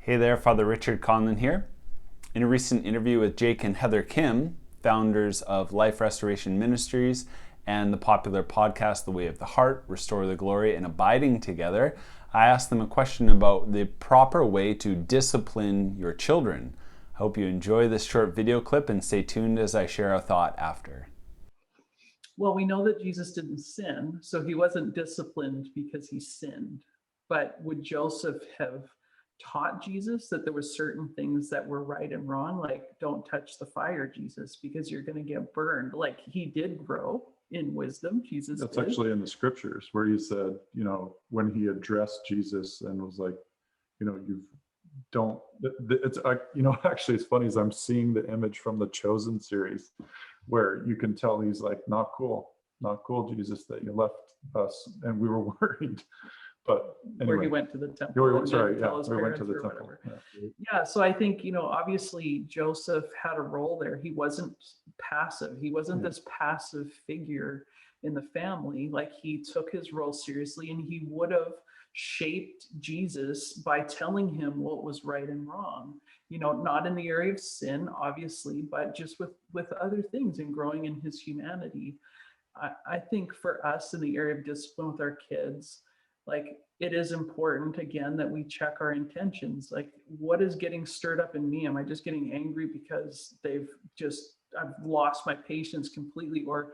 Hey there, Father Richard Conlon here. In a recent interview with Jake and Heather Khym, founders of Life Restoration Ministries and the popular podcast The Way of the Heart, Restore the Glory, and Abiding Together, I asked them a question about the proper way to discipline your children. I hope you enjoy this short video clip and stay tuned as I share a thought after. Well, we know that Jesus didn't sin, so he wasn't disciplined because he sinned. But would Joseph have taught Jesus that there were certain things that were right and wrong, like don't touch the fire, Jesus, because you're going to get burned? Like, he did grow in wisdom. Jesus That's did. actually in the scriptures where he said, when he addressed Jesus and was like, you don't, it's, actually it's funny as I'm seeing the image from the Chosen series where you can tell he's like, not cool, Jesus, that you left us. And we were worried. But anyway, where he went to the temple. we went to the temple. Whatever. Yeah, so I think, obviously Joseph had a role there. He wasn't passive. He wasn't this passive figure in the family. Like, he took his role seriously, and he would have shaped Jesus by telling him what was right and wrong. Not in the area of sin, obviously, but just with other things and growing in his humanity. I think for us in the area of discipline with our kids, like, it is important, again, that we check our intentions. Like, what is getting stirred up in me? Am I just getting angry because I've lost my patience completely? Or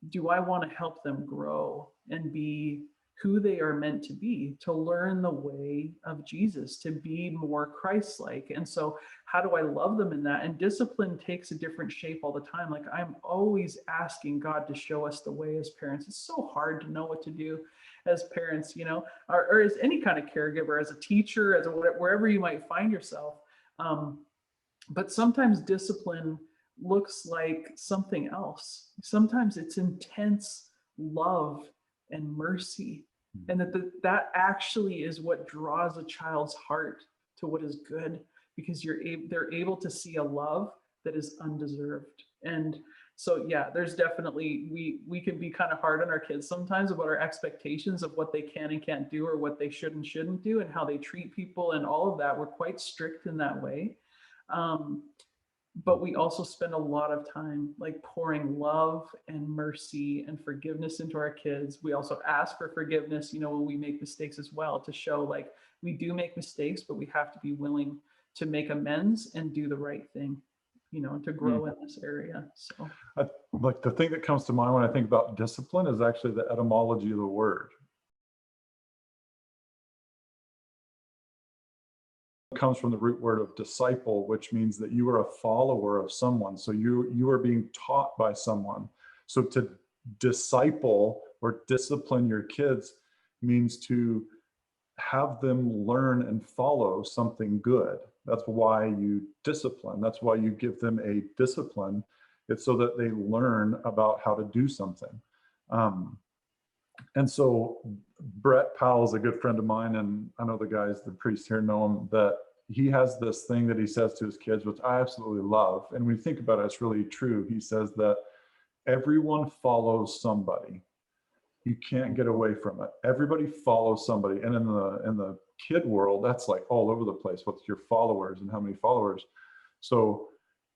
do I want to help them grow and be who they are meant to be, to learn the way of Jesus, to be more Christ-like? And so how do I love them in that? And discipline takes a different shape all the time. Like, I'm always asking God to show us the way as parents. It's so hard to know what to do as parents, or as any kind of caregiver, as a teacher, as wherever you might find yourself. But sometimes discipline looks like something else. Sometimes it's intense love and mercy, and that actually is what draws a child's heart to what is good, because they're able to see a love that is undeserved. And so, yeah, there's definitely, we can be kind of hard on our kids sometimes about our expectations of what they can and can't do, or what they should and shouldn't do, and how they treat people and all of that. We're quite strict in that way. But we also spend a lot of time like pouring love and mercy and forgiveness into our kids. We also ask for forgiveness, when we make mistakes as well, to show like we do make mistakes, but we have to be willing to make amends and do the right thing, to grow in this area. So like the thing that comes to mind when I think about discipline is actually the etymology of the word. It comes from the root word of disciple, which means that you are a follower of someone. So you are being taught by someone. So to disciple or discipline your kids means to have them learn and follow something good. That's why you discipline. That's why you give them a discipline. It's so that they learn about how to do something. And so Brett Powell is a good friend of mine, and I know the guys, the priests here, know him, that he has this thing that he says to his kids, which I absolutely love. And when you think about it, it's really true. He says that everyone follows somebody. You can't get away from it. Everybody follows somebody. And in the kid world, that's like all over the place. What's your followers and how many followers? So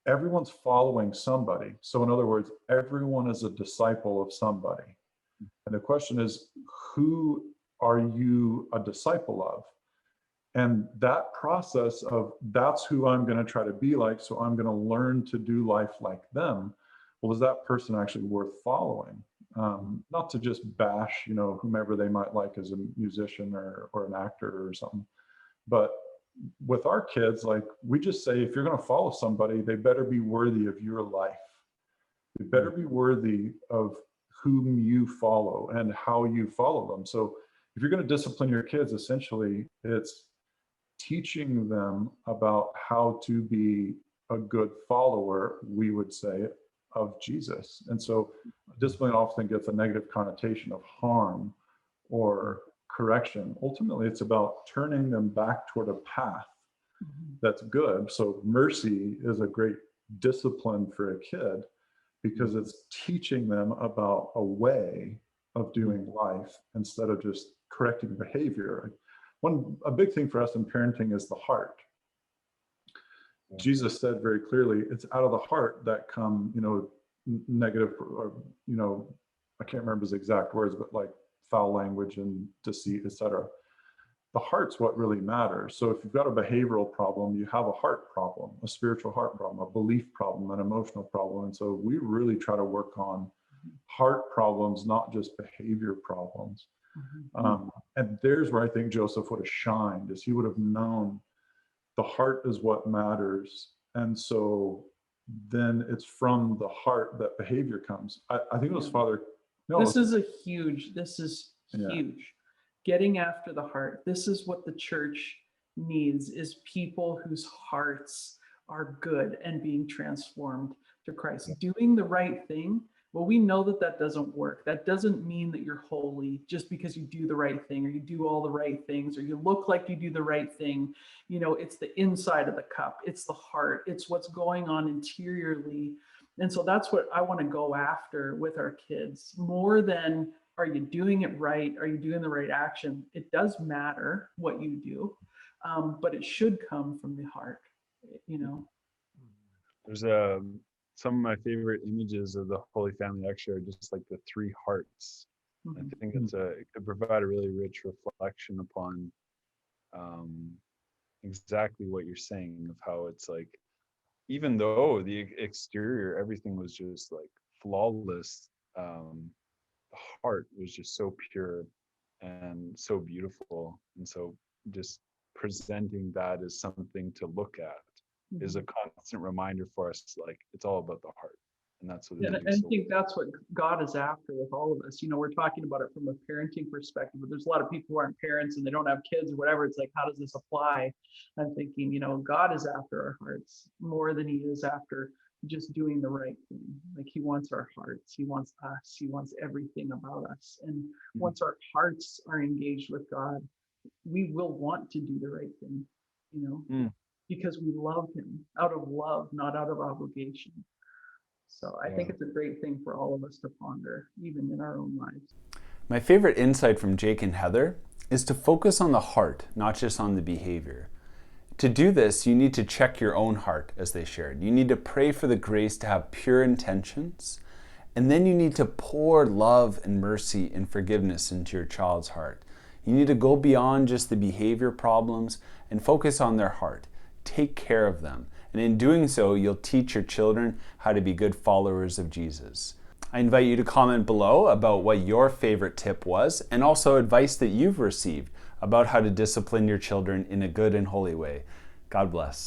everyone's following somebody. So in other words, everyone is a disciple of somebody. And the question is, who are you a disciple of? And that process of, that's who I'm going to try to be like, so I'm going to learn to do life like them. Well, is that person actually worth following? Not to just bash, whomever they might like as a musician or an actor or something. But with our kids, like, we just say, if you're going to follow somebody, they better be worthy of your life. They better be worthy of whom you follow and how you follow them. So if you're going to discipline your kids, essentially it's teaching them about how to be a good follower, we would say, of Jesus. And so discipline often gets a negative connotation of harm or correction. Ultimately, it's about turning them back toward a path that's good. So mercy is a great discipline for a kid, because it's teaching them about a way of doing life instead of just correcting behavior. A big thing for us in parenting is the heart. Jesus said very clearly, it's out of the heart that come, negative, or, I can't remember his exact words, but like foul language and deceit, etc. The heart's what really matters. So if you've got a behavioral problem, you have a heart problem, a spiritual heart problem, a belief problem, an emotional problem. And so we really try to work on heart problems, not just behavior problems. And there's where I think Joseph would have shined, is he would have known the heart is what matters. And so then it's from the heart that behavior comes. I think it was Father. No, this is huge. Getting after the heart. This is what the church needs, is people whose hearts are good and being transformed to Christ. Doing the right thing. Well, we know that doesn't work. That doesn't mean that you're holy just because you do the right thing, or you do all the right things, or you look like you do the right thing. It's the inside of the cup. It's the heart. It's what's going on interiorly. And so that's what I want to go after with our kids, more than, are you doing it right? Are you doing the right action? It does matter what you do, but it should come from the heart, There's some of my favorite images of the Holy Family actually are just like the three hearts. I think it could provide a really rich reflection upon exactly what you're saying, of how it's like, even though the exterior, everything was just like flawless, the heart was just so pure and so beautiful. And so just presenting that as something to look at is a constant reminder for us, like, it's all about the heart. And that's what I think that's what God is after with all of us. We're talking about it from a parenting perspective, but there's a lot of people who aren't parents and they don't have kids or whatever. It's like, how does this apply? I'm thinking, God is after our hearts more than he is after just doing the right thing. Like, he wants our hearts, he wants us, he wants everything about us. And once our hearts are engaged with God, we will want to do the right thing, because we love him out of love, not out of obligation. So I think it's a great thing for all of us to ponder, even in our own lives. My favorite insight from Jake and Heather is to focus on the heart, not just on the behavior. To do this, you need to check your own heart, as they shared. You need to pray for the grace to have pure intentions, and then you need to pour love and mercy and forgiveness into your child's heart. You need to go beyond just the behavior problems and focus on their heart. Take care of them. And in doing so, you'll teach your children how to be good followers of Jesus. I invite you to comment below about what your favorite tip was, and also advice that you've received about how to discipline your children in a good and holy way. God bless.